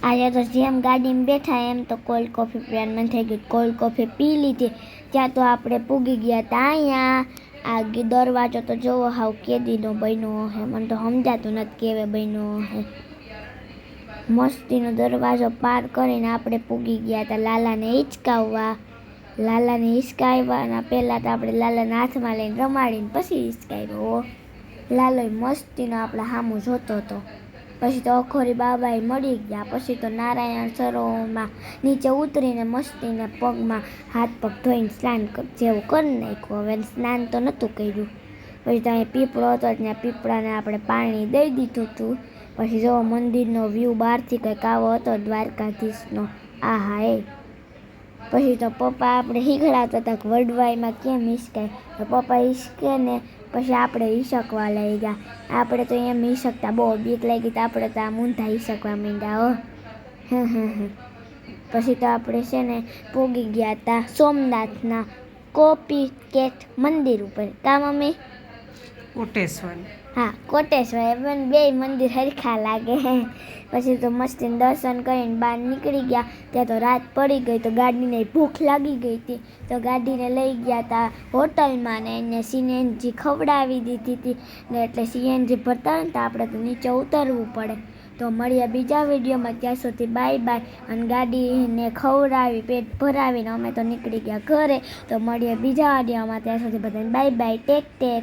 આજે તો જેમ ગાડીમાં બેઠા એમ તો કોલ્ડ કોફી પીવાનું મન થઈ ગયું. કોલ્ડ કોફી પી લીધી. ત્યાં તો આપણે પૂગી ગયા હતા અહીંયા. આ દરવાજો તો જોવો હાવ કેદીનો બન્યો હે. મને તો સમજાતું નથી કેવે બન્યો હે. મસ્તીનો દરવાજો પાર કરીને આપણે પૂગી ગયા હતા લાલાને હિંચકાવવા. લાલાને હિંચકાવવાના પહેલાં તો આપણે લાલાના હાથમાં લઈને રમાડીને પછી હિંચકાવ્યો. લાલો મસ્તીનો આપણા સામું જોતો હતો. પછી તો અખોરી બાબાએ મળી ગયા. પછી તો નારાયણ સરોવરમાં નીચે ઉતરીને મસ્તીને પગમાં હાથ પગ ધોઈને સ્નાન જેવું કરી નાખ્યું. હવે સ્નાન તો નહોતું કર્યું. પછી ત્યાં પીપળો હતો ત્યાં પીપળાને આપણે પાણી દઈ દીધું હતું. પછી જો મંદિરનો વ્યૂ બહારથી કંઈક આવો હતો દ્વારકાધીશનો. આહા એ પછી તો પપ્પા આપણે શીખડાવતા હતા કે વડવાઈમાં કેમ હિંચકાય. તો પપ્પા હિંચકે ને પછી આપણે હિંચકવા લઈ ગયા. આપણે તો એમ હિંચકતા બહુ બીક લાગી. તો આપણે તો આ મૂંધા હિંચકવા માંડ્યા હો. પછી તો આપણે છે ને પોગી ગયા હતા સોમનાથના કોપી કેટ મંદિર ઉપર. કા મમ્મી? કોટેશ્વર. હા કોટેશ્વર. પણ બે મંદિર હરખા લાગે. પછી તો મસ્તીને દર્શન કરીને બહાર નીકળી ગયા. ત્યાં તો રાત પડી ગઈ. તો ગાડીને ભૂખ લાગી ગઈ હતી. તો ગાડીને લઈ ગયા હતા હોટલમાં ને એને સીએનજી ખવડાવી દીધી હતી ને. એટલે સીએનજી ભરતા હોય ને તો આપણે તો નીચે ઉતરવું પડે. તો મળીએ બીજા વિડીયોમાં. ત્યાં સુધી બાય બાય. અને ગાડીને ખવડાવી પેટ ભરાવીને અમે તો નીકળી ગયા ઘરે. તો મળીએ બીજા વિડીયોમાં. ત્યાં સુધી બધાને બાય બાય. Tech tech.